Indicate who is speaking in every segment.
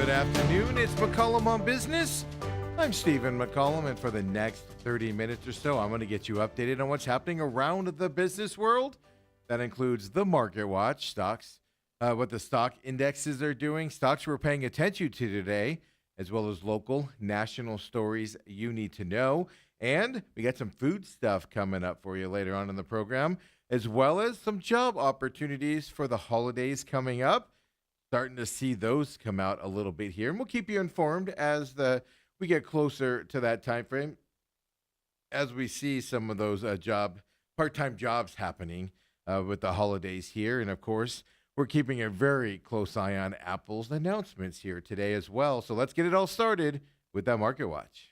Speaker 1: Good afternoon. It's McCollum on Business. I'm Stephen McCollum, and for the next 30 minutes or so, I'm going to get you updated on what's happening around the business world. That includes the Market Watch, stocks, what the stock indexes are doing, stocks we're paying attention to today, as well as local, national stories you need to know. And we got some food stuff coming up for you later on in the program, as well as some job opportunities for the holidays coming up. Starting to see those come out a little bit here, and we'll keep you informed as we get closer to that time frame, as we see some of those part-time jobs happening with the holidays here. And of course, we're keeping a very close eye on Apple's announcements here today as well. So let's get it all started with that Market Watch.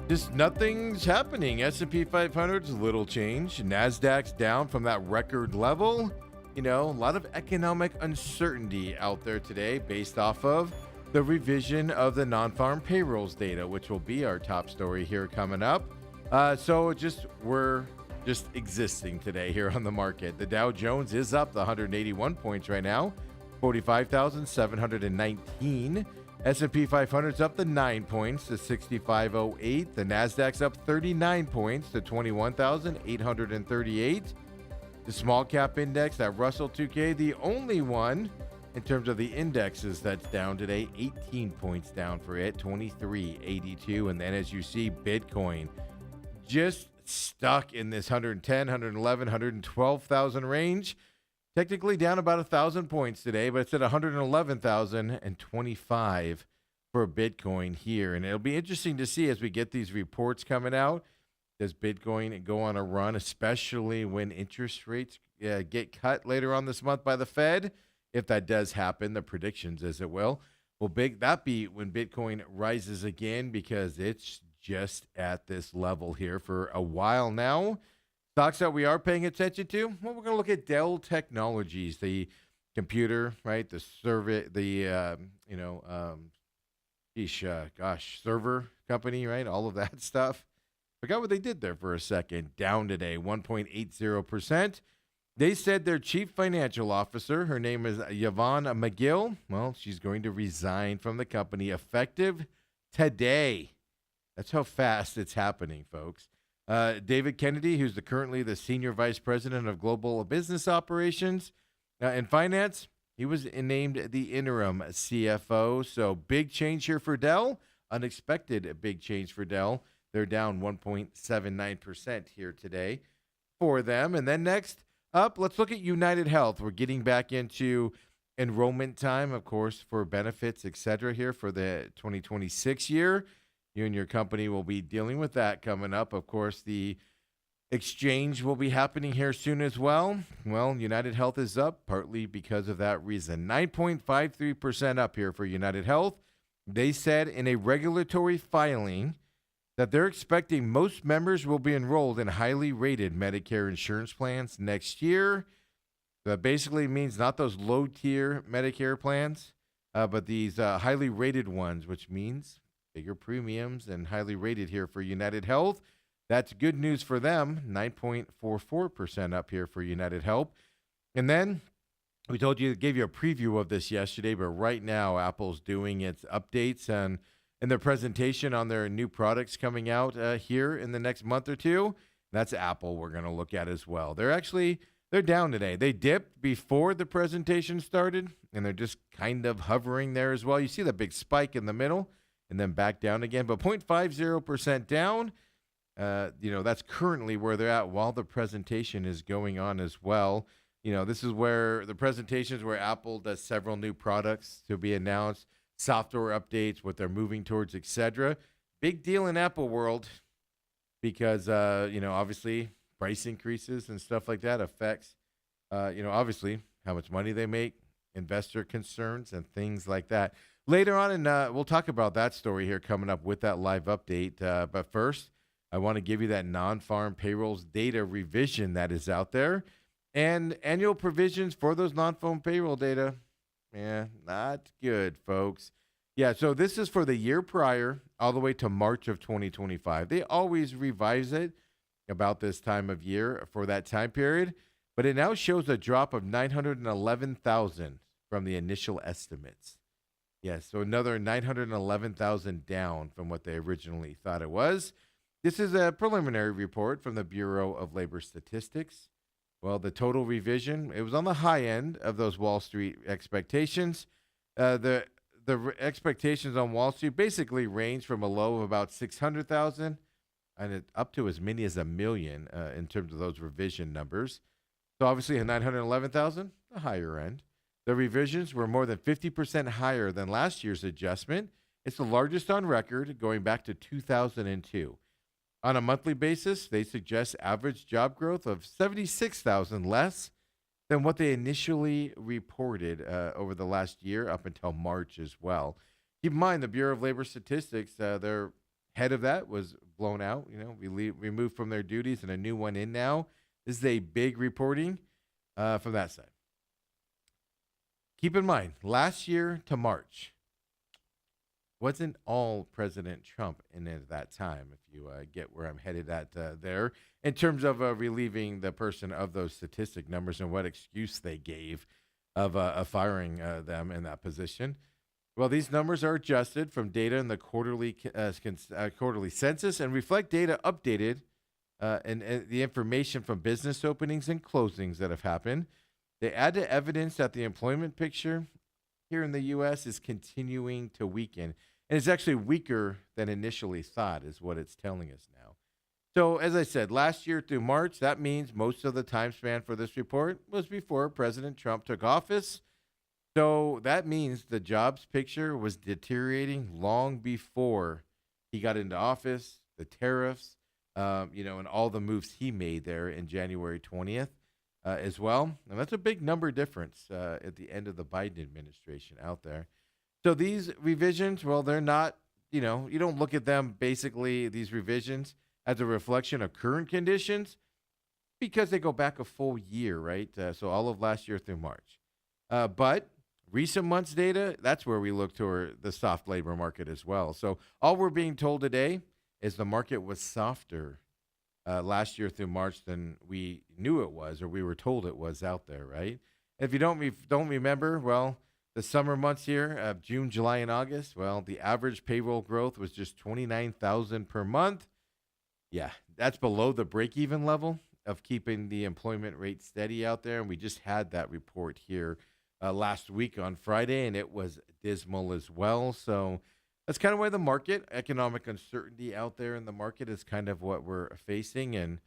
Speaker 1: Just nothing's happening. S&P 500's little change. NASDAQ's down from that record level. You know, a lot of economic uncertainty out there today based off of the revision of the non-farm payrolls data, which will be our top story here coming up. We're just existing today here on the market. The Dow Jones is up 181 points right now, 45,719. S&P 500's up to 9 points to 6508. The Nasdaq's up 39 points to 21,838. The small cap index, that Russell 2K, the only one in terms of the indexes that's down today, 18 points down for it, 2382. And then as you see, Bitcoin just stuck in this 110, 111, 112,000 range. Technically down about 1,000 points today, but it's at 111,025 for Bitcoin here. And it'll be interesting to see as we get these reports coming out. Does Bitcoin go on a run, especially when interest rates get cut later on this month by the Fed? If that does happen, the predictions is it will big that be when Bitcoin rises again, because it's just at this level here for a while now. Stocks that we are paying attention to, well, we're going to look at Dell Technologies, the computer, right? The server, server company, right? All of that stuff. Forgot what they did there for a second. Down today, 1.80%. They said their chief financial officer, her name is Yvonne McGill, well, she's going to resign from the company effective today. That's how fast it's happening, folks. David Kennedy, who's currently the Senior Vice President of Global Business Operations and Finance, he was named the interim CFO. So big change here for Dell. Unexpected big change for Dell. They're down 1.79% here today for them. And then next up, let's look at United Health. We're getting back into enrollment time, of course, for benefits, et cetera, here for the 2026 year. You and your company will be dealing with that coming up. Of course, the exchange will be happening here soon as well. Well, United Health is up partly because of that reason. 9.53% up here for United Health. They said in a regulatory filing that they're expecting most members will be enrolled in highly rated Medicare insurance plans next year. That basically means not those low-tier Medicare plans, but these highly rated ones, which means bigger premiums and highly rated here for United Health. That's good news for them. 9.44% up here for United Health. And then we gave you a preview of this yesterday, but right now Apple's doing its updates and their presentation on their new products coming out here in the next month or two. That's Apple we're going to look at as well. They're down today. They dipped before the presentation started, and they're just kind of hovering there as well. You see the big spike in the middle, and then back down again, but 0.50% down. That's currently where they're at while the presentation is going on as well. This is where the presentations where Apple does several new products to be announced, software updates, what they're moving towards, etc. Big deal in Apple world because, obviously price increases and stuff like that affects, obviously how much money they make, investor concerns and things like that. Later on, and we'll talk about that story here coming up with that live update. But first, I want to give you that non-farm payrolls data revision that is out there. And annual provisions for those non-farm payroll data, not good, folks. Yeah, so this is for the year prior all the way to March of 2025. They always revise it about this time of year for that time period. but it now shows a drop of 911,000 from the initial estimates. Yes, so another 911,000 down from what they originally thought it was. This is a preliminary report from the Bureau of Labor Statistics. Well, the total revision, it was on the high end of those Wall Street expectations. The expectations on Wall Street basically range from a low of about 600,000 and up to as many as a million in terms of those revision numbers. So obviously, a 911,000, the higher end. The revisions were more than 50% higher than last year's adjustment. It's the largest on record, going back to 2002. On a monthly basis, they suggest average job growth of 76,000 less than what they initially reported over the last year up until March as well. Keep in mind, the Bureau of Labor Statistics, their head of that was blown out, removed from their duties and a new one in now. This is a big reporting from that side. Keep in mind, last year to March wasn't all President Trump in it at that time, if you get where I'm headed at there, in terms of relieving the person of those statistic numbers and what excuse they gave of firing them in that position. Well, these numbers are adjusted from data in the quarterly census and reflect data updated and the information from business openings and closings that have happened. They add to evidence that the employment picture here in the U.S. is continuing to weaken. And it's actually weaker than initially thought, is what it's telling us now. So, as I said, last year through March, that means most of the time span for this report was before President Trump took office. So that means the jobs picture was deteriorating long before he got into office, the tariffs, and all the moves he made there in January 20th. As well. And that's a big number difference at the end of the Biden administration out there. So these revisions, well, they're not, you don't look at them basically, these revisions, as a reflection of current conditions because they go back a full year, right? So all of last year through March. But recent months data, that's where we look toward the soft labor market as well. So all we're being told today is the market was softer last year through March than we knew it was, or we were told it was out there, right? If you don't remember, well, the summer months here, June, July, and August, well, the average payroll growth was just 29,000 per month. Yeah, that's below the break-even level of keeping the employment rate steady out there, and we just had that report here last week on Friday, and it was dismal as well. So that's kind of why the market, economic uncertainty out there in the market is kind of what we're facing. And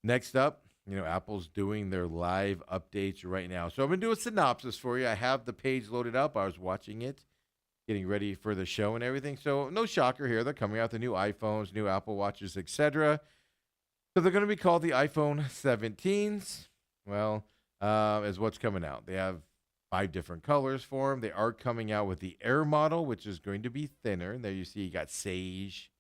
Speaker 1: next up, Apple's doing their live updates right now. So I'm going to do a synopsis for you. I have the page loaded up. I was watching it, getting ready for the show and everything. So no shocker here. They're coming out with the new iPhones, new Apple Watches, etc. So they're going to be called the iPhone 17s. Well, is what's coming out. They have 5 different colors for them. They are coming out with the Air model, which is going to be thinner. And there you see you got sage.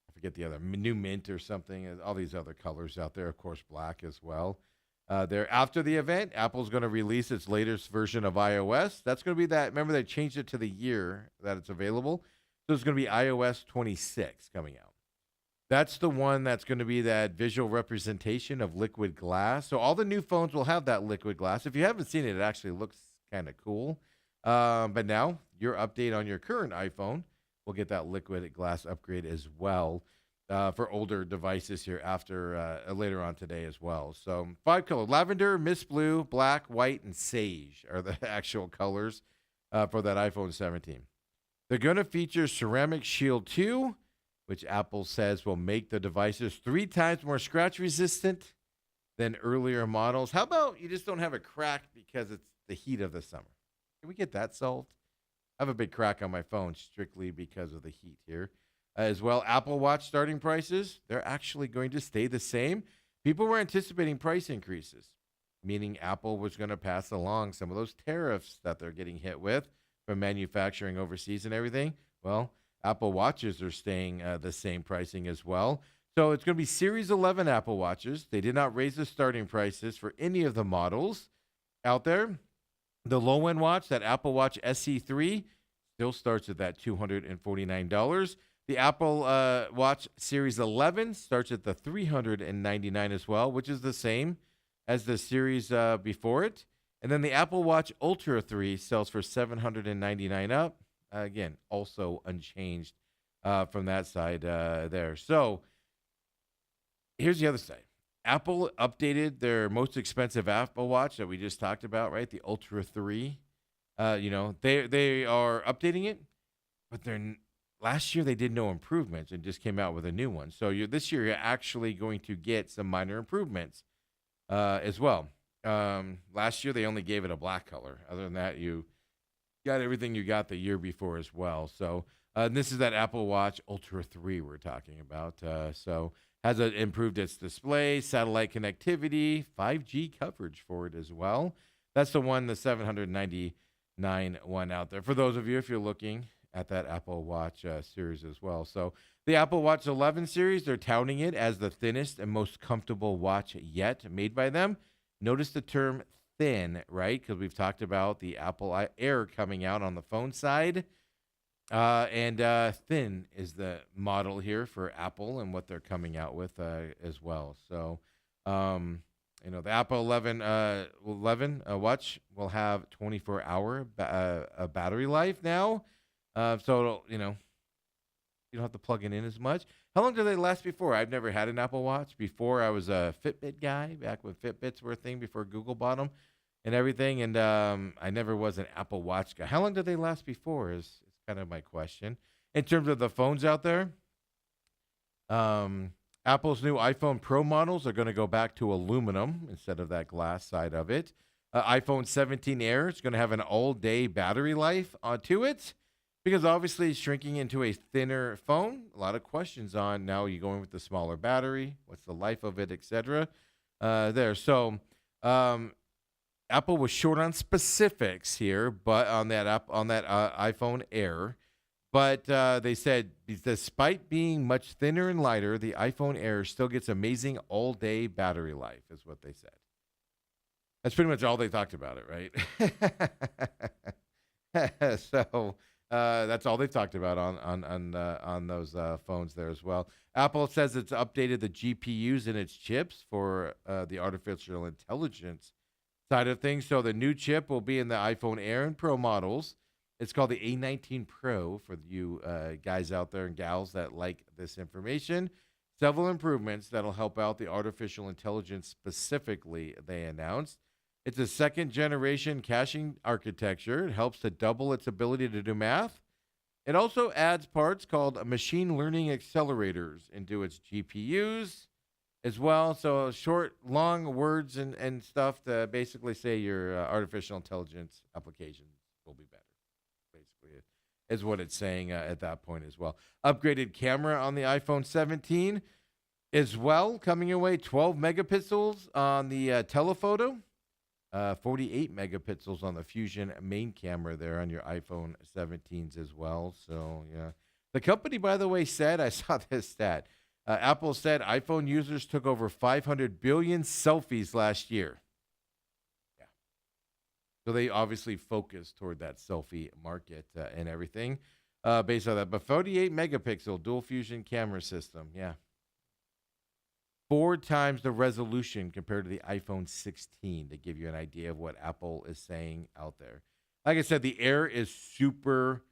Speaker 1: I forget the other, new mint or something. And all these other colors out there. Of course, black as well. There after the event, Apple's going to release its latest version of iOS. That's going to be that. Remember, they changed it to the year that it's available. So it's going to be iOS 26 coming out. That's the one that's going to be that visual representation of liquid glass. So all the new phones will have that liquid glass. If you haven't seen it, it actually looks kind of cool. But now your update on your current iPhone will get that liquid glass upgrade as well for older devices here after later on today as well. So 5 colors: lavender, mist blue, black, white, and sage are the actual colors for that iPhone 17. They're going to feature Ceramic Shield 2, which Apple says will make the devices 3 times more scratch resistant than earlier models. How about you just don't have a crack because it's the heat of the summer? Can we get that solved? I have a big crack on my phone strictly because of the heat here. As well, Apple Watch starting prices, they're actually going to stay the same. People were anticipating price increases, meaning Apple was going to pass along some of those tariffs that they're getting hit with from manufacturing overseas and everything. Well, Apple Watches are staying the same pricing as well. So it's going to be Series 11 Apple Watches. They did not raise the starting prices for any of the models out there. The low-end watch, that Apple Watch SE3, still starts at that $249. The Apple Watch Series 11 starts at the $399 as well, which is the same as the series before it. And then the Apple Watch Ultra 3 sells for $799 up. Again, also unchanged from that side there. So here's the other side. Apple updated their most expensive Apple Watch that we just talked about, right? The Ultra 3. They are updating it, but last year they did no improvements and just came out with a new one. So this year you're actually going to get some minor improvements as well. Last year they only gave it a black color. Other than that, you got everything you got the year before as well. So this is that Apple Watch Ultra 3 we're talking about. So has improved its display, satellite connectivity, 5G coverage for it as well. That's the 799 one out there. For those of you, if you're looking at that Apple Watch series as well. So the Apple Watch 11 series, they're touting it as the thinnest and most comfortable watch yet made by them. Notice the term thin, right? Because we've talked about the Apple Air coming out on the phone side. And thin is the model here for Apple and what they're coming out with as well. So, the Apple 11 watch will have 24-hour battery life now. So, you don't have to plug it in as much. How long do they last before? I've never had an Apple Watch. Before, I was a Fitbit guy, back when Fitbits were a thing before Google bought them and everything. And I never was an Apple Watch guy. How long did they last before is kind of my question. In terms of the phones out there, Apple's new iPhone Pro models are going to go back to aluminum instead of that glass side of it. iPhone 17 Air is going to have an all-day battery life to it because obviously it's shrinking into a thinner phone. A lot of questions on now you're going with the smaller battery. What's the life of it, etc. There. So Apple was short on specifics here, but on that iPhone Air. But they said despite being much thinner and lighter, the iPhone Air still gets amazing all-day battery life, is what they said. That's pretty much all they talked about it, right? So that's all they talked about on those phones there as well. Apple says it's updated the GPUs in its chips for the artificial intelligence side of things. So the new chip will be in the iPhone Air and Pro models. It's called the A19 Pro for you guys out there and gals that like this information. Several improvements that'll help out the artificial intelligence specifically, they announced. It's a second-generation caching architecture. It helps to double its ability to do math. It also adds parts called machine learning accelerators into its GPUs as well. So short, long words and stuff to basically say your artificial intelligence applications will be better, basically, is what it's saying at that point as well. Upgraded camera on the iPhone 17 as well, coming your way. 12 megapixels on the telephoto. 48 megapixels on the Fusion main camera there on your iPhone 17s as well. So, yeah. The company, by the way, said, I saw this stat, Apple said iPhone users took over 500 billion selfies last year. Yeah. So they obviously focused toward that selfie market and everything based on that. But 48 megapixel dual fusion camera system. Yeah. 4 times the resolution compared to the iPhone 16 to give you an idea of what Apple is saying out there. Like I said, the Air is super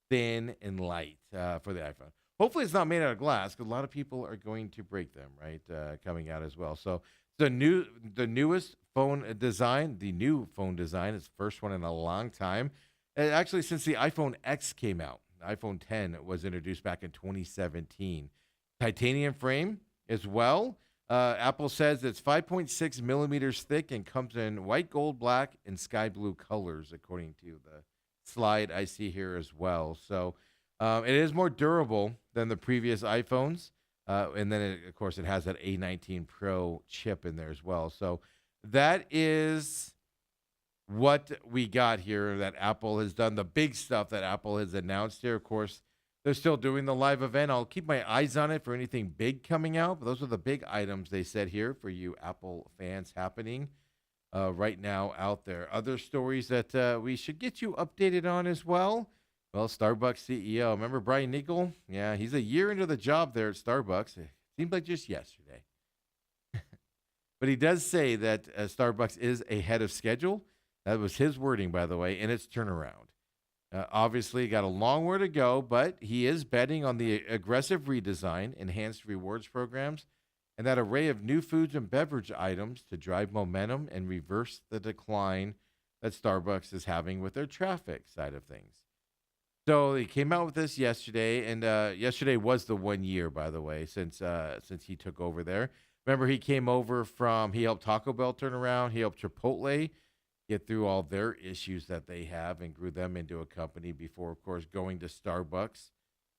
Speaker 1: thin and light for the iPhone. Hopefully it's not made out of glass because a lot of people are going to break them, right, coming out as well. So the newest phone design, the new phone design is the first one in a long time. Actually, since the iPhone X came out, the iPhone 10 was introduced back in 2017. Titanium frame as well. Apple says it's 5.6 millimeters thick and comes in white, gold, black, and sky blue colors, according to the slide I see here as well. So it is more durable than the previous iPhones. And then, of course, it has that A19 Pro chip in there as well. So that is what we got here that Apple has done. The big stuff that Apple has announced here, of course, they're still doing the live event. I'll keep my eyes on it for anything big coming out. But those are the big items they said here for you Apple fans happening right now out there. Other stories that we should get you updated on as well. Well, Starbucks CEO. Remember Brian Nichol? Yeah, he's a year into the job there at Starbucks. It seemed like just yesterday. But he does say that Starbucks is ahead of schedule. That was his wording, by the way, in its turnaround. Obviously, got a long way to go, but he is betting on the aggressive redesign, enhanced rewards programs, and that array of new foods and beverage items to drive momentum and reverse the decline that Starbucks is having with their traffic side of things. So he came out with this yesterday, and yesterday was the 1 year, by the way, since he took over there. Remember, he helped Taco Bell turn around, he helped Chipotle get through all their issues that they have and grew them into a company before, of course, going to Starbucks.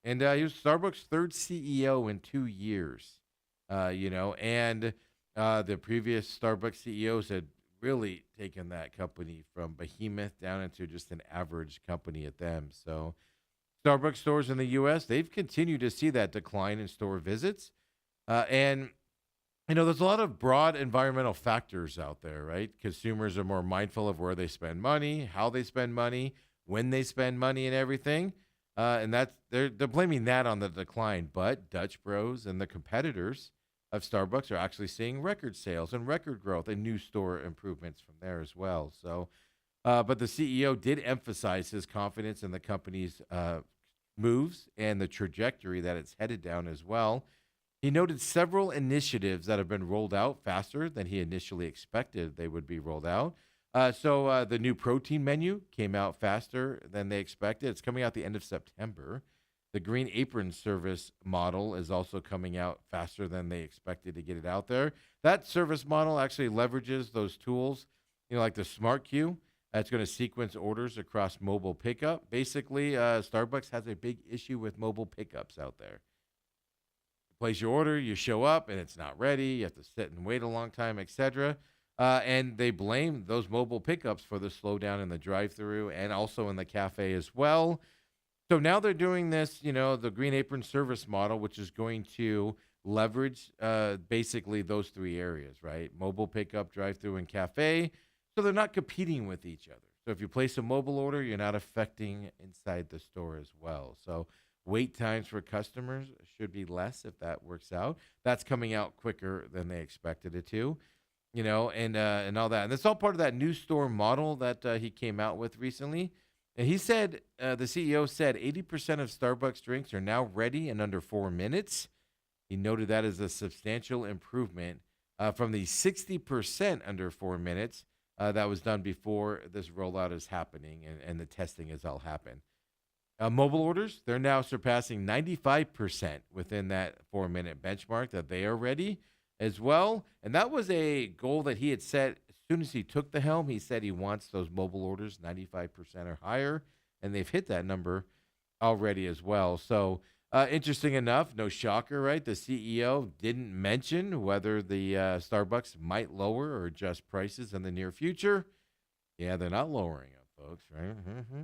Speaker 1: And he was Starbucks' third CEO in 2 years, and the previous Starbucks CEOs had really taken that company from behemoth down into just an average company at them. So Starbucks stores in the U.S., they've continued to see that decline in store visits. And there's a lot of broad environmental factors out there, right? Consumers are more mindful of where they spend money, how they spend money, when they spend money, and everything. And they're blaming that on the decline. But Dutch Bros and the competitors of Starbucks are actually seeing record sales and record growth and new store improvements from there as well. So, but the CEO did emphasize his confidence in the company's moves and the trajectory that it's headed down as well. He noted several initiatives that have been rolled out faster than he initially expected they would be rolled out. So the new protein menu came out faster than they expected. It's coming out the end of September. The Green Apron service model is also coming out faster than they expected to get it out there. That service model actually leverages those tools, like the Smart Queue. That's going to sequence orders across mobile pickup. Basically, Starbucks has a big issue with mobile pickups out there. Place your order, you show up, and it's not ready. You have to sit and wait a long time, etc. And they blame those mobile pickups for the slowdown in the drive-thru and also in the cafe as well. So now they're doing this, the Green Apron service model, which is going to leverage basically those three areas, right? Mobile pickup, drive-thru, and cafe. So they're not competing with each other. So if you place a mobile order, you're not affecting inside the store as well. So wait times for customers should be less if that works out. That's coming out quicker than they expected it to, and all that. And it's all part of that new store model that he came out with recently. And he said, the CEO said 80% of Starbucks drinks are now ready in under 4 minutes. He noted that as a substantial improvement from the 60% under 4 minutes that was done before this rollout is happening and the testing has all happened. Mobile orders, they're now surpassing 95% within that 4-minute benchmark that they are ready as well. And that was a goal that he had set as soon as he took the helm. He said he wants those mobile orders 95% or higher, and they've hit that number already as well. So interesting enough, no shocker, right? The CEO didn't mention whether the Starbucks might lower or adjust prices in the near future. Yeah, they're not lowering them, folks, right? Mm-hmm.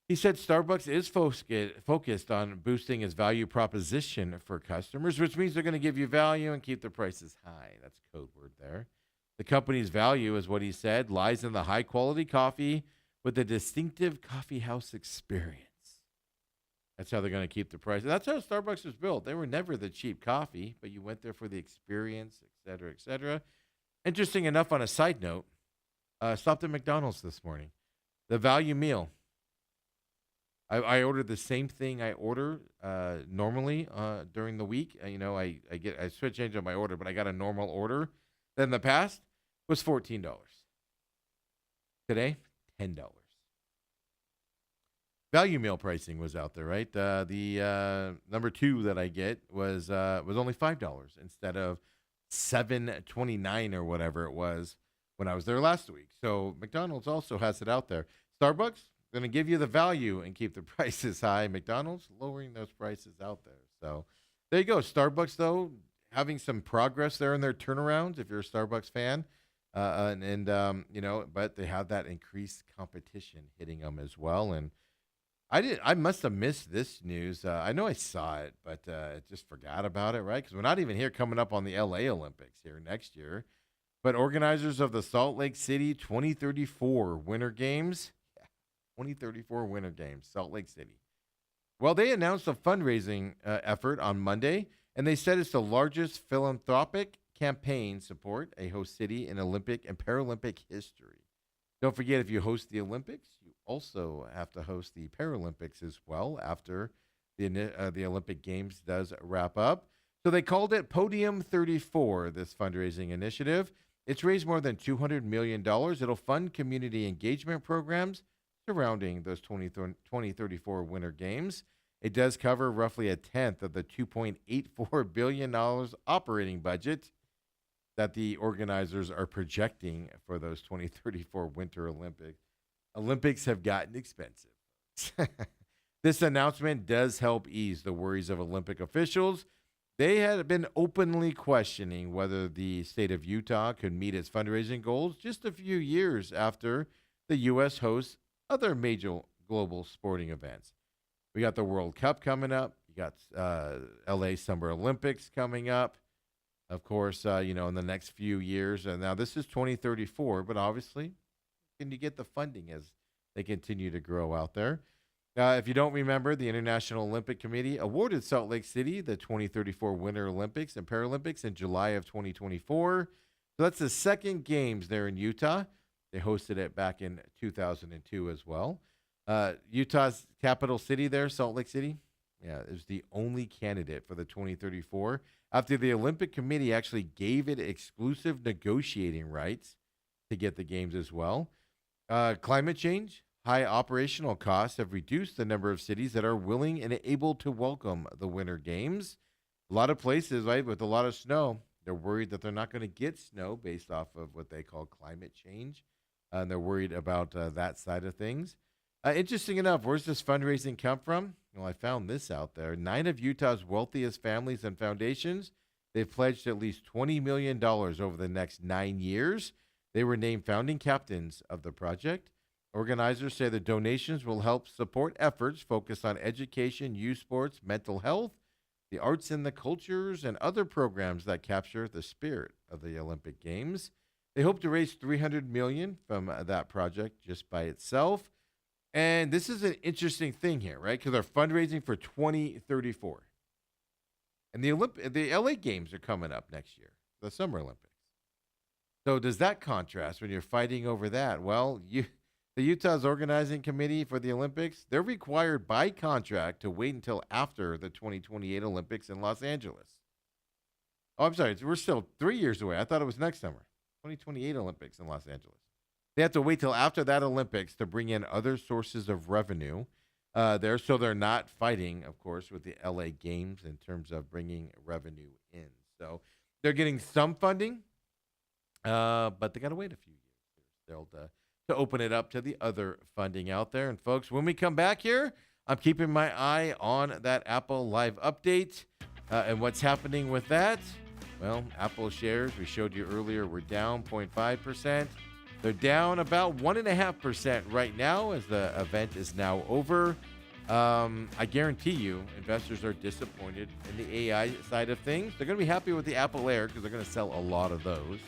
Speaker 1: He said Starbucks is focused on boosting its value proposition for customers, which means they're going to give you value and keep the prices high. That's a code word there. The company's value, is what he said, lies in the high-quality coffee with a distinctive coffee house experience. That's how they're going to keep the price. And that's how Starbucks was built. They were never the cheap coffee, but you went there for the experience, et cetera, et cetera. Interesting enough, on a side note, stopped at McDonald's this morning. The value meal. I ordered the same thing I order normally during the week. I switch change on my order, but I got a normal order. Then in the past was $14. Today, $10. Value meal pricing was out there, right? The number 2 that I get was only $5 instead of $7.29 or whatever it was when I was there last week. So McDonald's also has it out there. Starbucks going to give you the value and keep the prices high. McDonald's lowering those prices out there. So there you go. Starbucks, though, having some progress there in their turnarounds, if you're a Starbucks fan. But they have that increased competition hitting them as well. And I must have missed this news. I know I saw it, but just forgot about it, right? Because we're not even here coming up on the LA Olympics here next year. But organizers of the Salt Lake City 2034 Winter Games, 2034 Winter Games, Salt Lake City. Well, they announced a fundraising effort on Monday, and they said it's the largest philanthropic campaign support a host city in Olympic and Paralympic history. Don't forget, if you host the Olympics, you also have to host the Paralympics as well after the Olympic Games does wrap up. So they called it Podium 34, this fundraising initiative. It's raised more than $200 million. It'll fund community engagement programs surrounding those 2034 Winter Games. It does cover roughly a tenth of the $2.84 billion operating budget that the organizers are projecting for those 2034 Winter Olympics. Olympics have gotten expensive. This announcement does help ease the worries of Olympic officials. They had been openly questioning whether the state of Utah could meet its fundraising goals just a few years after the U.S. hosts other major global sporting events. We got the World Cup coming up. You got L.A. Summer Olympics coming up, of course, in the next few years. And now this is 2034, but obviously, can you get the funding as they continue to grow out there? If you don't remember, the International Olympic Committee awarded Salt Lake City the 2034 Winter Olympics and Paralympics in July of 2024. So that's the second games there in Utah. They hosted it back in 2002 as well. Utah's capital city there, Salt Lake City, is the only candidate for the 2034 after the Olympic Committee actually gave it exclusive negotiating rights to get the games as well. Climate change. High operational costs have reduced the number of cities that are willing and able to welcome the Winter Games. A lot of places, right, with a lot of snow, they're worried that they're not going to get snow based off of what they call climate change. And they're worried about that side of things. Interesting enough, where's this fundraising come from? Well, I found this out there. 9 of Utah's wealthiest families and foundations, they've pledged at least $20 million over the next 9 years. They were named founding captains of the project. Organizers say the donations will help support efforts focused on education, youth sports, mental health, the arts and the cultures, and other programs that capture the spirit of the Olympic Games. They hope to raise $300 million from that project just by itself. And this is an interesting thing here, right? Because they're fundraising for 2034. And the LA Games are coming up next year, the Summer Olympics. So does that contrast when you're fighting over that? Well, the Utah's organizing committee for the Olympics, they're required by contract to wait until after the 2028 Olympics in Los Angeles. Oh, I'm sorry. We're still 3 years away. I thought it was next summer. 2028 Olympics in Los Angeles. They have to wait till after that Olympics to bring in other sources of revenue there. So they're not fighting, of course, with the LA Games in terms of bringing revenue in. So they're getting some funding, but they got to wait a few years to open it up to the other funding out there. And folks, when we come back here, I'm keeping my eye on that Apple Live update and what's happening with that. Well, Apple shares, we showed you earlier, were down 0.5%. They're down about 1.5% right now as the event is now over. I guarantee you investors are disappointed in the AI side of things. They're going to be happy with the Apple Air because they're going to sell a lot of those.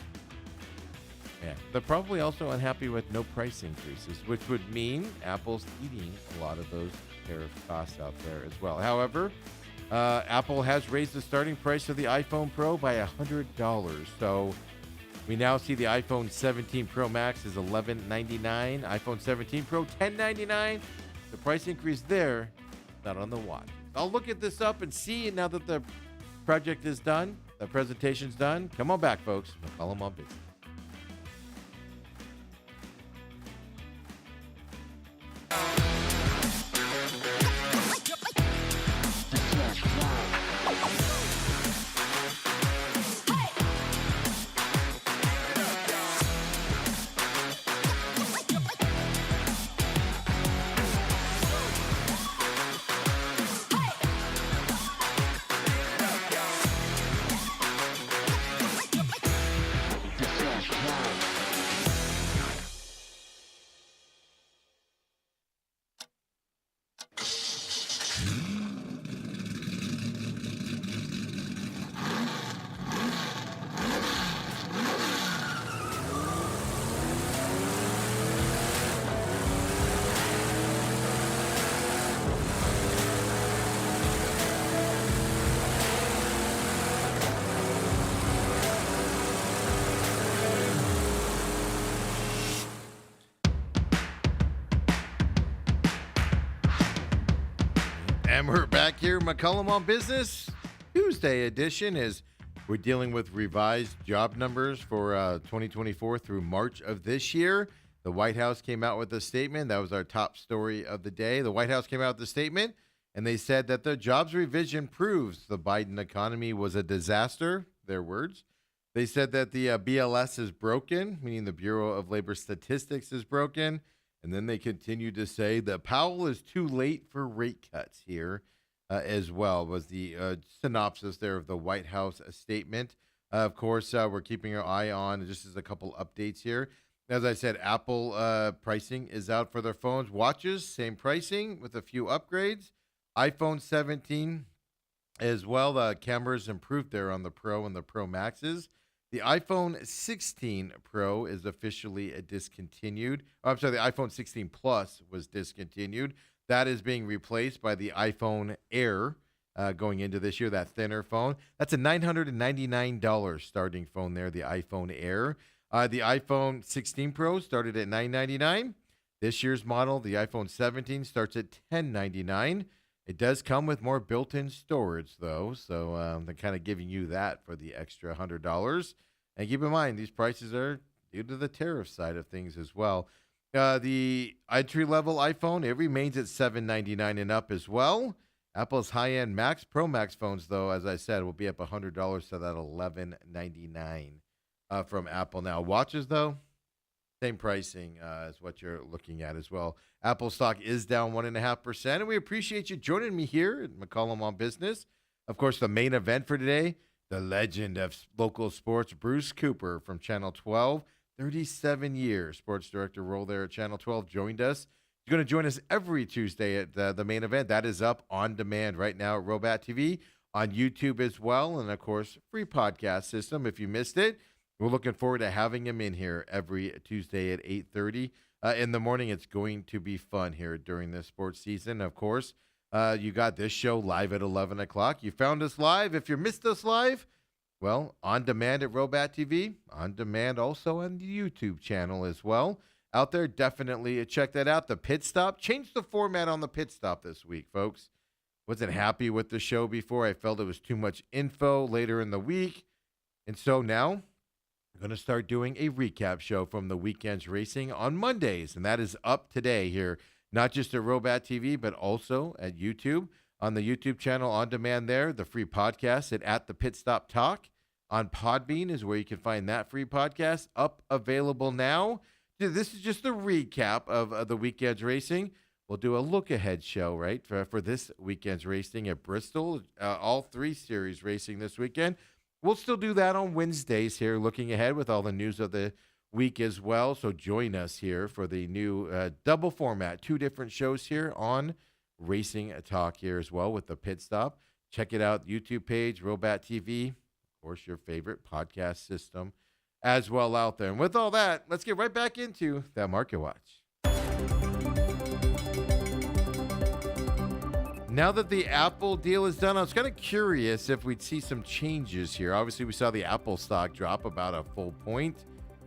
Speaker 1: Yeah, they're probably also unhappy with no price increases, which would mean Apple's eating a lot of those tariff costs out there as well. However, Apple has raised the starting price of the iPhone Pro by $100. So we now see the iPhone 17 Pro Max is $1199, iPhone 17 Pro $1099. The price increase there, not on the watch. I'll look at this up and see now that the project is done, the presentation's done. Come on back, folks. McCollum on business. And we're back here, McCollum on Business. Tuesday edition is we're dealing with revised job numbers for 2024 through March of this year. The White House came out with a statement. That was our top story of the day. The White House came out with a statement, and they said that the jobs revision proves the Biden economy was a disaster, their words. They said that the BLS is broken, meaning the Bureau of Labor Statistics is broken. And then they continue to say that Powell is too late for rate cuts here as well, was the synopsis there of the White House statement. Of course, we're keeping our eye on, just as a couple updates here. As I said, Apple pricing is out for their phones. Watches, same pricing with a few upgrades. iPhone 17 as well. The cameras improved there on the Pro and the Pro Maxes. The iPhone 16 Pro is officially discontinued. Oh, I'm sorry, the iPhone 16 Plus was discontinued. That is being replaced by the iPhone Air going into this year, that thinner phone. That's a $999 starting phone there, the iPhone Air. The iPhone 16 Pro started at $999. This year's model, the iPhone 17, starts at $1099. It does come with more built-in storage, though, so they're kind of giving you that for the extra $100. And keep in mind, these prices are due to the tariff side of things as well. The entry-level iPhone, it remains at $799 and up as well. Apple's high-end Max, Pro Max phones, though, as I said, will be up $100 to that $1199 from Apple. Now, watches, though, same pricing as what you're looking at as well. Apple stock is down 1.5%, and we appreciate you joining me here at McCollum on Business. Of course, the main event for today, the legend of local sports, Bruce Cooper from Channel 12, 37 years sports director role there at Channel 12, joined us. He's going to join us every Tuesday at the main event. That is up on demand right now at Robat TV, on YouTube as well, and of course, free podcast system if you missed it. We're looking forward to having him in here every Tuesday at 8:30 in the morning. It's going to be fun here during the sports season. Of course, you got this show live at 11 o'clock. You found us live. If you missed us live, well, on demand at Robat TV, on demand also on the YouTube channel as well. Out there, definitely check that out. The Pit Stop. Changed the format on the Pit Stop this week, folks. Wasn't happy with the show before. I felt it was too much info later in the week. And so now, I'm going to start doing a recap show from the weekend's racing on Mondays, and that is up today here, not just at Robat TV, but also at YouTube, on the YouTube channel on demand there, the free podcast at the Pit Stop Talk. On Podbean is where you can find that free podcast, up, available now. This is just a recap of the weekend's racing. We'll do a look-ahead show, right, for this weekend's racing at Bristol, all three series racing this weekend. We'll still do that on Wednesdays here, looking ahead with all the news of the week as well. So join us here for the new double format, 2 different shows here on Racing Talk here as well with the Pit Stop. Check it out, YouTube page, Robat TV, of course, your favorite podcast system as well out there. And with all that, let's get right back into that Market Watch. Now that the Apple deal is done, I was kind of curious if we'd see some changes here. Obviously, we saw the Apple stock drop about a full point.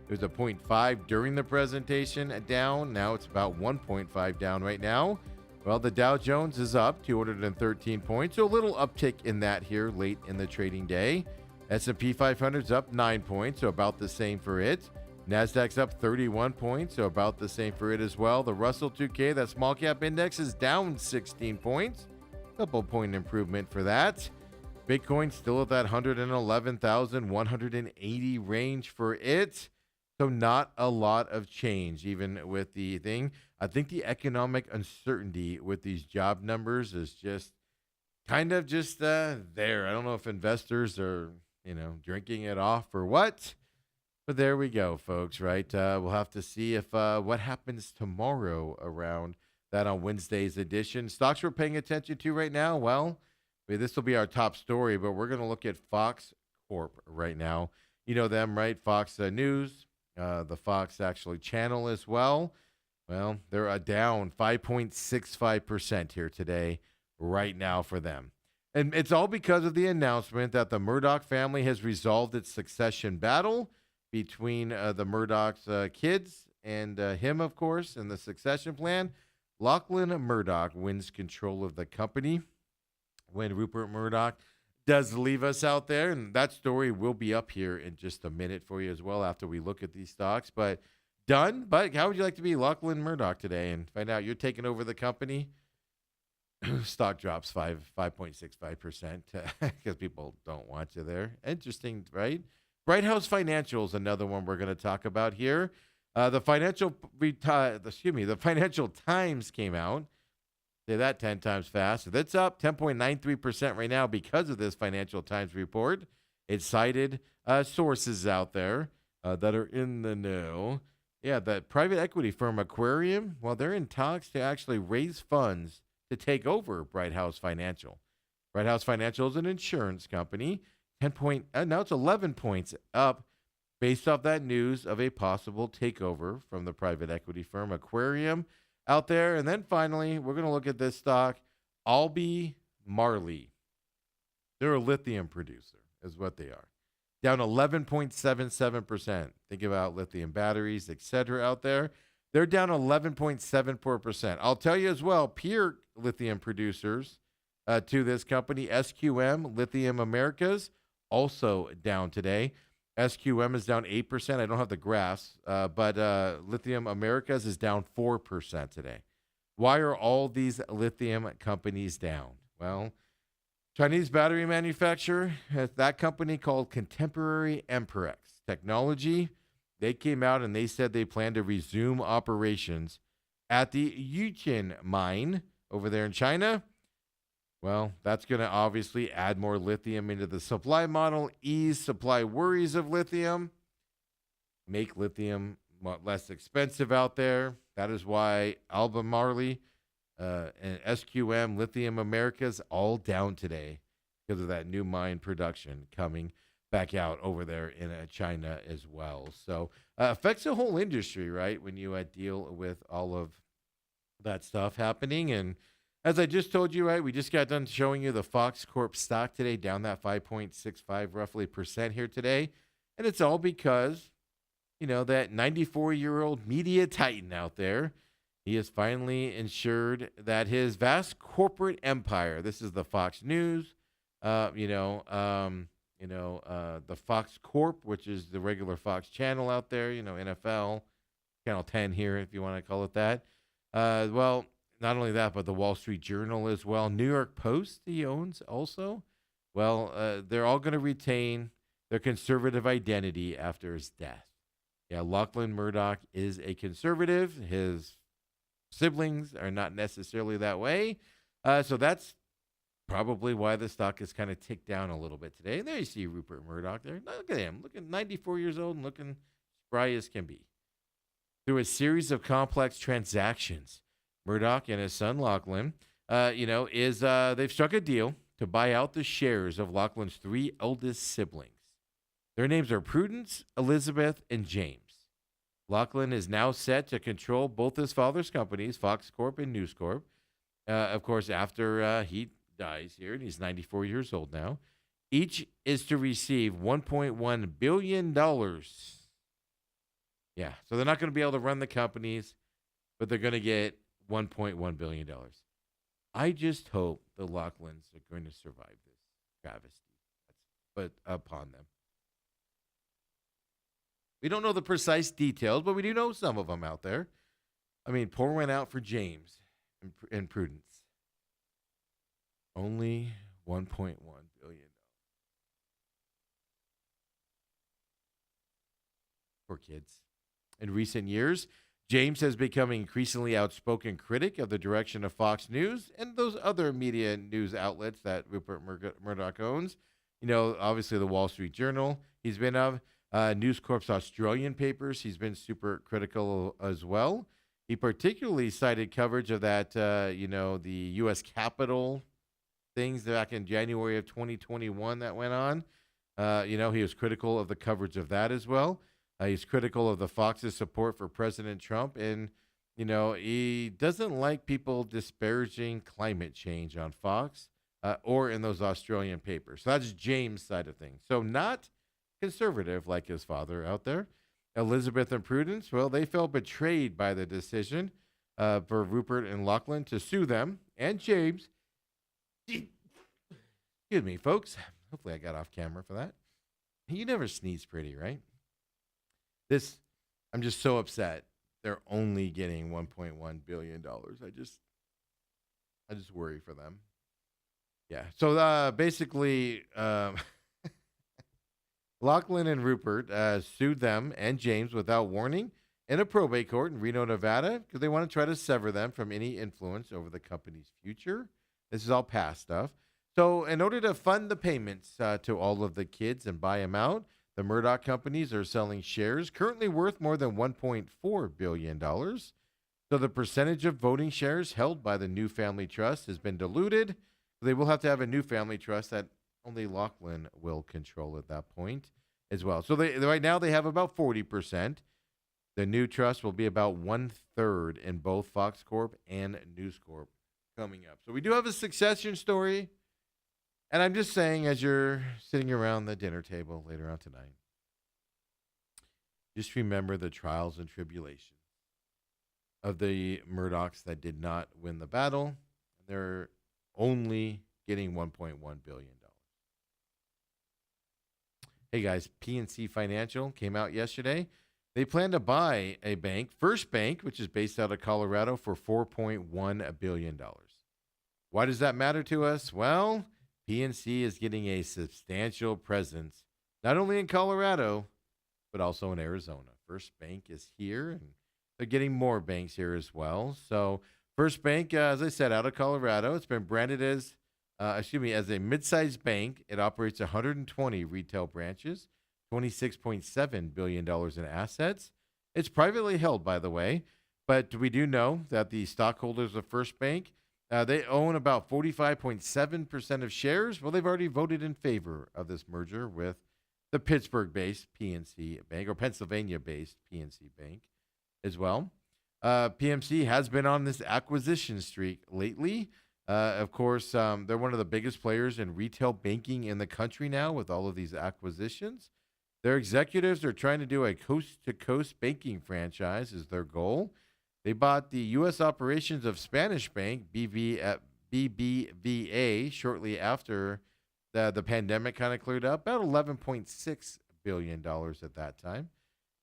Speaker 1: It was a 0.5 during the presentation down. Now it's about 1.5 down right now. Well, the Dow Jones is up 213 points, so a little uptick in that here late in the trading day. S&P 500 is up 9 points, so about the same for it. NASDAQ's up 31 points, so about the same for it as well. The Russell 2K, that small cap index, is down 16 points. Couple point improvement for that. Bitcoin still at that 111,180 range for it. So not a lot of change, even with the thing. I think the economic uncertainty with these job numbers is just kind of just there. I don't know if investors are, drinking it off or what. But there we go, folks, right? We'll have to see if what happens tomorrow around that on Wednesday's edition. Stocks we're paying attention to right now, well, this will be our top story, but we're going to look at Fox Corp right now. You know them, right? Fox News, the Fox actually channel as well. Well, they're down 5.65% here today, right now for them. And it's all because of the announcement that the Murdoch family has resolved its succession battle between the Murdoch's kids and him, of course, and the succession plan. Lachlan Murdoch wins control of the company. when Rupert Murdoch does leave us out there. And that story will be up here in just a minute for you as well after we look at these stocks. But done. But how would you like to be Lachlan Murdoch today and find out you're taking over the company? Stock drops 5.65% because people don't want you there. Interesting, right? Bright House Financial is another one we're going to talk about here. The Financial Times came out. Say that 10 times fast. So that's up 10.93% right now because of this Financial Times report. It cited sources out there that are in the know. Yeah, the private equity firm Aquarium, well, they're in talks to actually raise funds to take over Bright House Financial. Bright House Financial is an insurance company. Now it's 11 points up based off that news of a possible takeover from the private equity firm Aquarium out there. And then finally, we're going to look at this stock, Albemarle. They're a lithium producer, is what they are. Down 11.77%. Think about lithium batteries, etc. out there. They're down 11.74%. I'll tell you as well, peer lithium producers to this company, SQM, Lithium Americas, also down today. SQM is down 8%. I don't have the graphs, but Lithium Americas is down 4% today. Why are all these lithium companies down? Well, Chinese battery manufacturer, that company called Contemporary Amperex Technology, they came out and they said they plan to resume operations at the Yuquan mine over there in China. Well, that's going to obviously add more lithium into the supply model, ease supply worries of lithium, make lithium less expensive out there. That is why Albemarle and SQM, Lithium Americas, all down today because of that new mine production coming back out over there in China as well. So affects the whole industry, right, when you deal with all of that stuff happening. And as I just told you, right, we just got done showing you the Fox Corp stock today, down that 5.65 roughly percent here today. And it's all because, that 94-year-old media titan out there, he has finally ensured that his vast corporate empire, this is the Fox News, the Fox Corp, which is the regular Fox channel out there, NFL, Channel 10 here, if you want to call it that. Well, not only that, but the Wall Street Journal as well. New York Post he owns also. Well, they're all going to retain their conservative identity after his death. Yeah, Lachlan Murdoch is a conservative. His siblings are not necessarily that way. So that's probably why the stock has kind of ticked down a little bit today. And there you see Rupert Murdoch there. Look at him, looking 94 years old and looking spry as can be. Through a series of complex transactions, Murdoch and his son Lachlan, they've struck a deal to buy out the shares of Lachlan's three eldest siblings. Their names are Prudence, Elizabeth, and James. Lachlan is now set to control both his father's companies, Fox Corp and News Corp. Of course, after he dies here, and he's 94 years old now, each is to receive $1.1 billion. Yeah, so they're not going to be able to run the companies, but they're going to get $1.1 billion. I just hope the Lachlans are going to survive this travesty but upon them. We don't know the precise details, but we do know some of them out there. I mean, pour one out for James and Prudence. Only $1.1 billion. Poor kids. In recent years, James has become an increasingly outspoken critic of the direction of Fox News and those other media news outlets that Rupert Murdoch owns. Obviously the Wall Street Journal he's been of. News Corp's Australian papers he's been super critical as well. He particularly cited coverage of that, the U.S. Capitol things back in January of 2021 that went on. He was critical of the coverage of that as well. He's critical of the Fox's support for President Trump. And, he doesn't like people disparaging climate change on Fox or in those Australian papers. So that's James' side of things. So not conservative like his father out there. Elizabeth and Prudence, well, they felt betrayed by the decision for Rupert and Lachlan to sue them and James Excuse me, folks. Hopefully I got off camera for that. You never sneeze pretty, right? This, I'm just so upset. They're only getting $1.1 billion. I just worry for them. Yeah. So basically, Lachlan and Rupert sued them and James without warning in a probate court in Reno, Nevada, because they want to try to sever them from any influence over the company's future. This is all past stuff. So, in order to fund the payments to all of the kids and buy them out, the Murdoch companies are selling shares currently worth more than $1.4 billion. So, the percentage of voting shares held by the new family trust has been diluted. They will have to have a new family trust that only Lachlan will control at that point as well. So, right now they have about 40%. The new trust will be about 1/3 in both Fox Corp and News Corp coming up. So, we do have a succession story. And I'm just saying, as you're sitting around the dinner table later on tonight, just remember the trials and tribulations of the Murdochs that did not win the battle. They're only getting $1.1 billion. Hey guys, PNC Financial came out yesterday. They plan to buy a bank, First Bank, which is based out of Colorado, for $4.1 billion. Why does that matter to us? Well, PNC is getting a substantial presence, not only in Colorado, but also in Arizona. First Bank is here, and they're getting more banks here as well. So First Bank, as I said, out of Colorado, it's been branded as a mid-sized bank. It operates 120 retail branches, $26.7 billion in assets. It's privately held, by the way, but we do know that the stockholders of First Bank, they own about 45.7% of shares. Well, they've already voted in favor of this merger with the Pittsburgh-based PNC Bank, or Pennsylvania-based PNC Bank as well. PMC has been on this acquisition streak lately. Of course, they're one of the biggest players in retail banking in the country now with all of these acquisitions. Their executives are trying to do a coast-to-coast banking franchise is their goal. They bought the U.S. operations of Spanish Bank, BBVA, shortly after the pandemic kind of cleared up, about $11.6 billion at that time.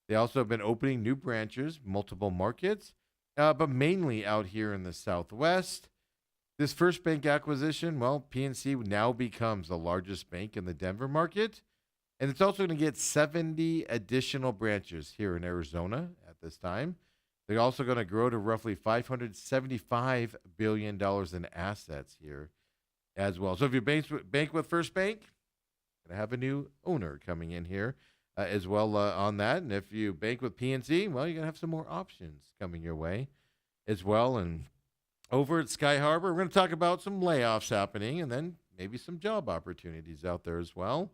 Speaker 1: They also have been opening new branches, multiple markets, but mainly out here in the Southwest. This First Bank acquisition, well, PNC now becomes the largest bank in the Denver market, and it's also going to get 70 additional branches here in Arizona at this time. They're also going to grow to roughly $575 billion in assets here as well. So if you bank with First Bank, you're going to have a new owner coming in here as well on that. And if you bank with PNC, well, you're going to have some more options coming your way as well. And over at Sky Harbor, we're going to talk about some layoffs happening and then maybe some job opportunities out there as well.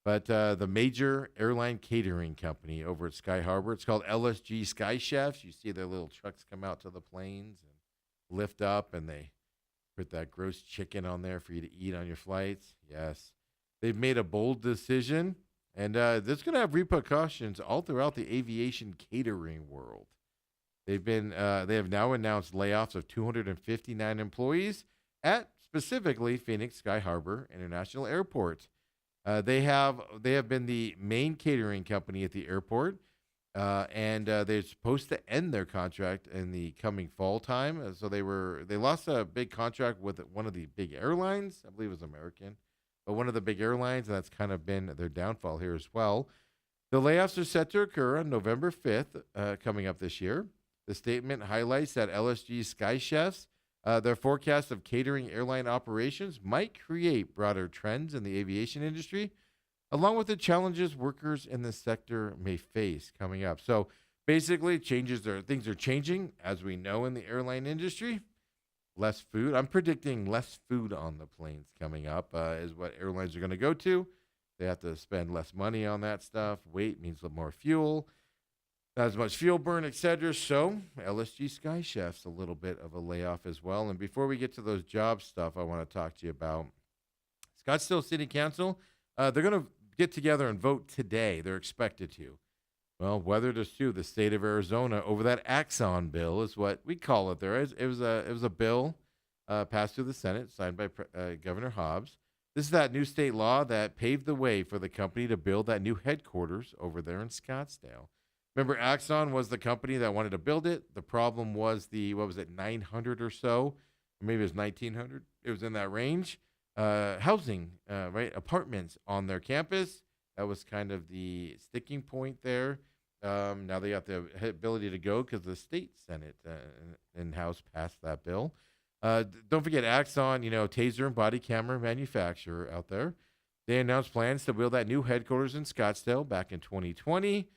Speaker 1: But the major airline catering company over at Sky Harbor, it's called LSG Sky Chefs. You see their little trucks come out to the planes and lift up, and they put that gross chicken on there for you to eat on your flights. Yes. They've made a bold decision, and that's going to have repercussions all throughout the aviation catering world. They have now announced layoffs of 259 employees at specifically Phoenix Sky Harbor International Airport. They have been the main catering company at the airport, and they're supposed to end their contract in the coming fall time. So they lost a big contract with one of the big airlines. I believe it was American, but one of the big airlines, and that's kind of been their downfall here as well. The layoffs are set to occur on November 5th, coming up this year. The statement highlights that LSG Sky Chefs, their forecast of catering airline operations might create broader trends in the aviation industry, along with the challenges workers in the sector may face coming up. So basically, things are changing, as we know in the airline industry. Less food. I'm predicting less food on the planes coming up is what airlines are going to go to. They have to spend less money on that stuff. Weight means a little more fuel. Not as much fuel burn, etc. So LSG Sky Chefs, a little bit of a layoff as well. And before we get to those job stuff, I want to talk to you about Scottsdale City Council. They're going to get together and vote today. They're expected to. Well, whether to sue the state of Arizona over that Axon bill is what we call it. It was a bill passed through the Senate, signed by Governor Hobbs, This is that new state law that paved the way for the company to build that new headquarters over there in Scottsdale. Remember, Axon was the company that wanted to build it. The problem was what was it, 900 or so? Or maybe it was 1900. It was in that range. Housing, right? Apartments on their campus. That was kind of the sticking point there. Now they got the ability to go because the state Senate and House passed that bill. Don't forget Axon, taser and body camera manufacturer out there. They announced plans to build that new headquarters in Scottsdale back in 2020.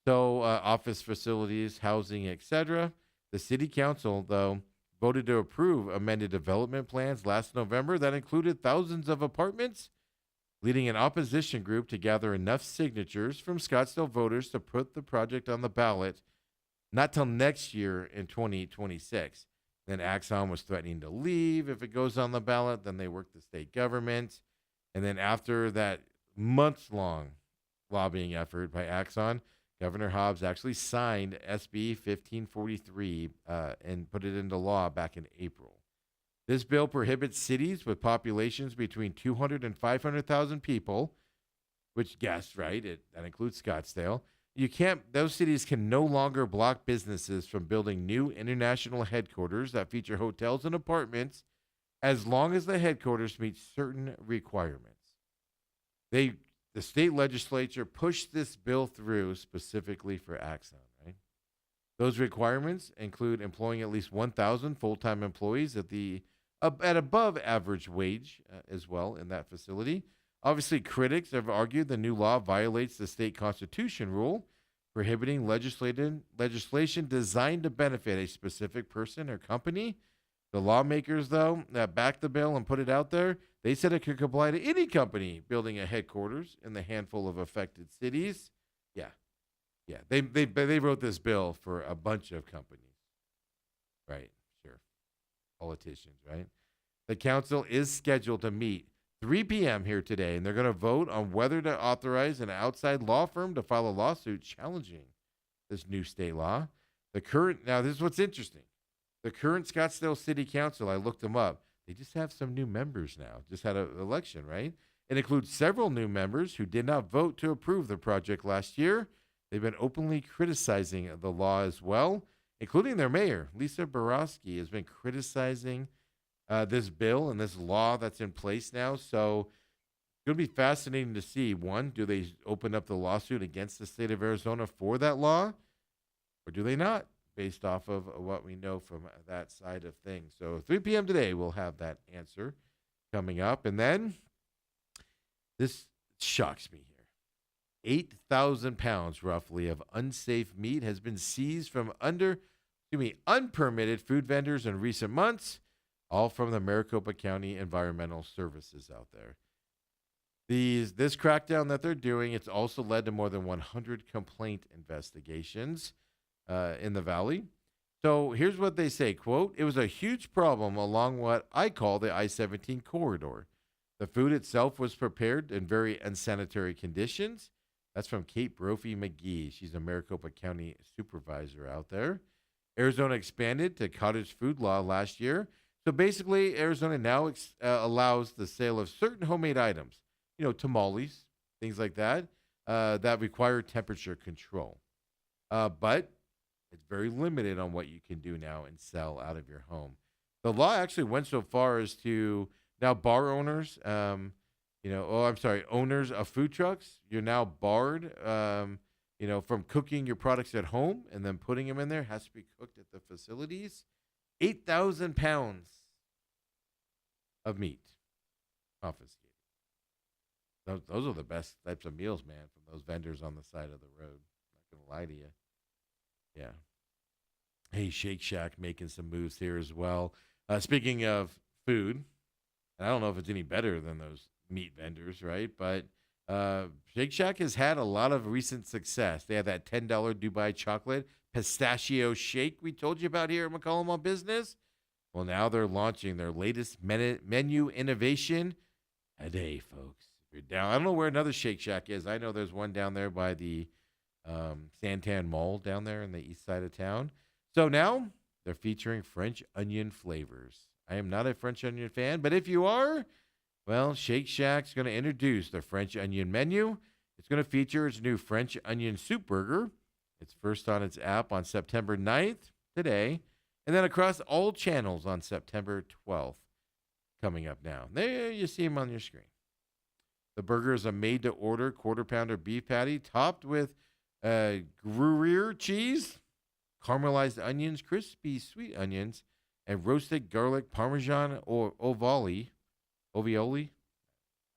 Speaker 1: So office facilities, housing, etc. The city council, though, voted to approve amended development plans last November that included thousands of apartments, leading an opposition group to gather enough signatures from Scottsdale voters to put the project on the ballot not till next year in 2026. Then Axon was threatening to leave if it goes on the ballot. Then they worked the state government. And then after that months-long lobbying effort by Axon, Governor Hobbs actually signed SB 1543 and put it into law back in April. This bill prohibits cities with populations between 200 and 500,000 people, which, guess, right, that includes Scottsdale. Those cities can no longer block businesses from building new international headquarters that feature hotels and apartments as long as the headquarters meet certain requirements. The state legislature pushed this bill through specifically for Axon, right? Those requirements include employing at least 1,000 full-time employees at above average wage as well in that facility. Obviously, critics have argued the new law violates the state constitution rule prohibiting legislation designed to benefit a specific person or company. The lawmakers, though, that backed the bill and put it out there, they said it could apply to any company building a headquarters in the handful of affected cities. Yeah. They wrote this bill for a bunch of companies. Right, sure. Politicians, right? The council is scheduled to meet 3 p.m. here today, and they're going to vote on whether to authorize an outside law firm to file a lawsuit challenging this new state law. Now, this is what's interesting. The current Scottsdale City Council, I looked them up, they just have some new members now. Just had an election, right? It includes several new members who did not vote to approve the project last year. They've been openly criticizing the law as well, including their mayor, Lisa Borowski, has been criticizing this bill and this law that's in place now. So it's going to be fascinating to see, one, do they open up the lawsuit against the state of Arizona for that law, or do they not, based off of what we know from that side of things? So 3 p.m. today, we'll have that answer coming up. And then this shocks me here. 8,000 pounds, roughly, of unsafe meat has been seized from unpermitted food vendors in recent months, all from the Maricopa County Environmental Services out there. This crackdown that they're doing, it's also led to more than 100 complaint investigations in the valley. So here's what they say, quote, "It was a huge problem along what I call the I-17 corridor. The food itself was prepared in very unsanitary conditions." That's from Kate Brophy McGee. She's a Maricopa County supervisor out there. Arizona expanded to cottage food law last year. So basically, Arizona now allows the sale of certain homemade items, tamales, things like that, that require temperature control. But it's very limited on what you can do now and sell out of your home. The law actually went so far as to now bar owners, owners of food trucks, you're now barred, from cooking your products at home and then putting them in there. It has to be cooked at the facilities. 8,000 pounds of meat confiscated. Those are the best types of meals, man, from those vendors on the side of the road. Not going to lie to you. Yeah. Hey, Shake Shack making some moves here as well. Speaking of food, and I don't know if it's any better than those meat vendors, right? But Shake Shack has had a lot of recent success. They have that $10 Dubai chocolate pistachio shake we told you about here at McCollum on Business. Well, now they're launching their latest menu innovation today, folks. If you're down, I don't know where another Shake Shack is. I know there's one down there by the Santan Mall down there in the east side of town. So now they're featuring French onion flavors. I am not a French onion fan, but if you are, Well, Shake Shack's going to introduce the French onion menu. It's going to feature its new French onion soup burger. It's first on its app on September 9th, today, and then across all channels on September 12th, coming up now. There you see them on your screen. The burger is a made-to-order quarter-pounder beef patty topped with Gruyere cheese, caramelized onions, crispy sweet onions, and roasted garlic Parmesan or Ovioli.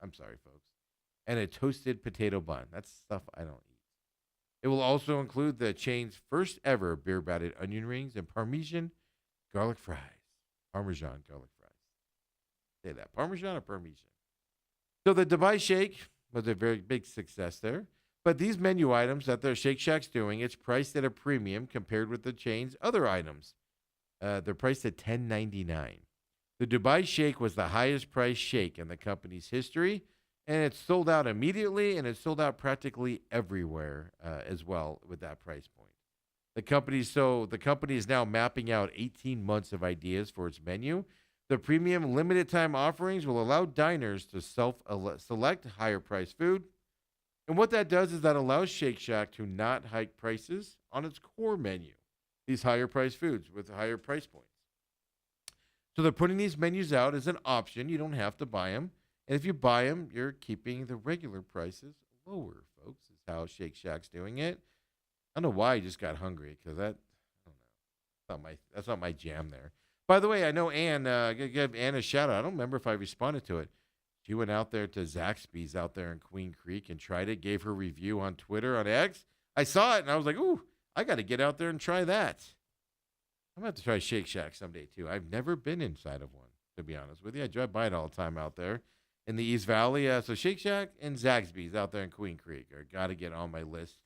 Speaker 1: I'm sorry, folks. And a toasted potato bun. That's stuff I don't eat. It will also include the chain's first ever beer batted onion rings and Parmesan garlic fries. Parmesan garlic fries. Say that. Parmesan or Parmesan? So the Dubai Shake was a very big success there. But these menu items that the Shake Shack's doing, it's priced at a premium compared with the chain's other items. They're priced at $10.99. The Dubai Shake was the highest priced shake in the company's history, and it sold out immediately, and it sold out practically everywhere as well with that price point. The company is now mapping out 18 months of ideas for its menu. The premium limited time offerings will allow diners to select higher priced food. And what that does is that allows Shake Shack to not hike prices on its core menu, these higher priced foods with higher price points. So they're putting these menus out as an option. You don't have to buy them. And if you buy them, you're keeping the regular prices lower, folks, is how Shake Shack's doing it. I don't know why I just got hungry because I don't know. That's not my jam there. By the way, I know Ann, give Ann a shout out. I don't remember if I responded to it. She went out there to Zaxby's out there in Queen Creek and tried it, gave her review on Twitter, on X. I saw it and I was like, ooh, I got to get out there and try that. I'm going to have to try Shake Shack someday, too. I've never been inside of one, to be honest with you. I drive by it all the time out there in the East Valley. So Shake Shack and Zaxby's out there in Queen Creek are got to get on my list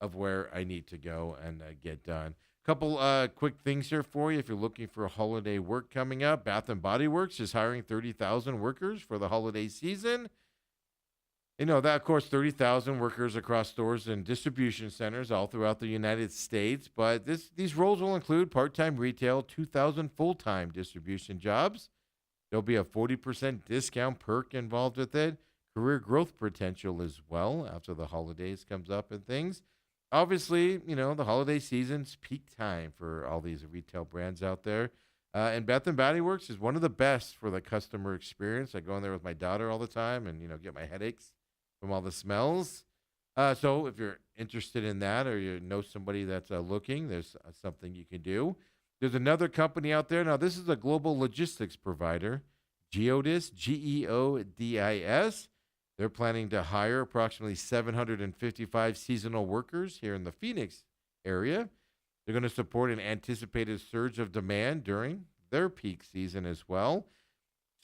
Speaker 1: of where I need to go and get done. Couple quick things here for you. If you're looking for holiday work coming up, Bath & Body Works is hiring 30,000 workers for the holiday season. You know, that, of course, 30,000 workers across stores and distribution centers all throughout the United States. But these roles will include part-time retail, 2,000 full-time distribution jobs. There'll be a 40% discount perk involved with it. Career growth potential as well after the holidays comes up and things. Obviously, you know, the holiday season's peak time for all these retail brands out there. And Bath & Body Works is one of the best for the customer experience. I go in there with my daughter all the time and, you know, get my headaches from all the smells. So if you're interested in that or you know somebody that's looking, there's something you can do. There's another company out there. Now, this is a global logistics provider, Geodis, Geodis. They're planning to hire approximately 755 seasonal workers here in the Phoenix area. They're going to support an anticipated surge of demand during their peak season as well.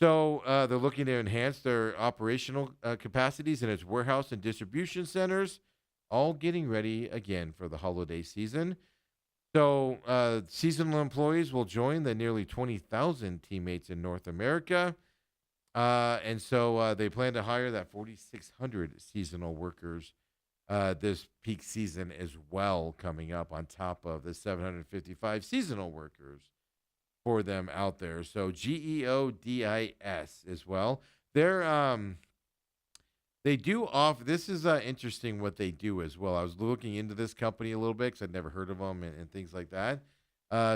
Speaker 1: So they're looking to enhance their operational capacities in its warehouse and distribution centers, all getting ready again for the holiday season. So seasonal employees will join the nearly 20,000 teammates in North America. And so they plan to hire that 4,600 seasonal workers this peak season as well, coming up on top of the 755 seasonal workers for them out there. So GEODIS as well. They do offer, this is interesting what they do as well. I was looking into this company a little bit because I'd never heard of them and things like that.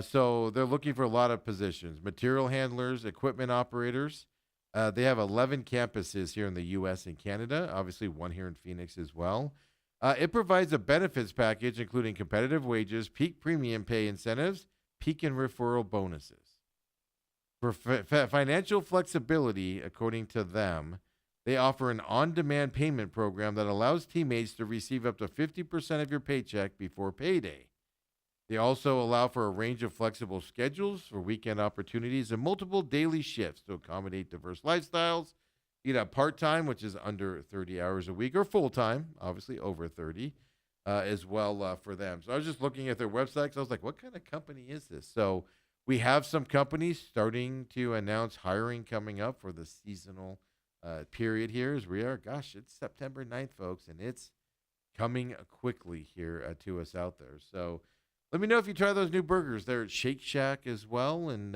Speaker 1: So they're looking for a lot of positions, material handlers, equipment operators. They have 11 campuses here in the U.S. and Canada, obviously one here in Phoenix as well. It provides a benefits package, including competitive wages, peak premium pay incentives, peak and referral bonuses. For financial flexibility, according to them, they offer an on-demand payment program that allows teammates to receive up to 50% of your paycheck before payday. They also allow for a range of flexible schedules for weekend opportunities and multiple daily shifts to accommodate diverse lifestyles. You have part-time, which is under 30 hours a week, or full-time, obviously over 30, as well for them. So I was just looking at their website. So I was like, what kind of company is this? So we have some companies starting to announce hiring coming up for the seasonal period here as we are. Gosh, it's September 9th, folks, and it's coming quickly here to us out there. So let me know if you try those new burgers. They're at Shake Shack as well, and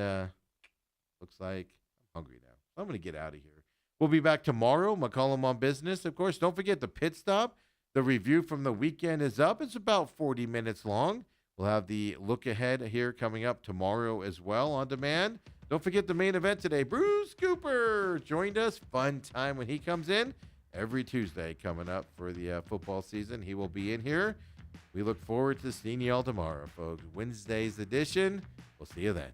Speaker 1: looks like I'm hungry now. So I'm going to get out of here. We'll be back tomorrow. McCollum on business. Of course, don't forget the pit stop. The review from the weekend is up. It's about 40 minutes long. We'll have the look ahead here coming up tomorrow as well on demand. Don't forget the main event today. Bruce Cooper joined us. Fun time when he comes in. Every Tuesday coming up for the football season. He will be in here. We look forward to seeing you all tomorrow, folks. Wednesday's edition. We'll see you then.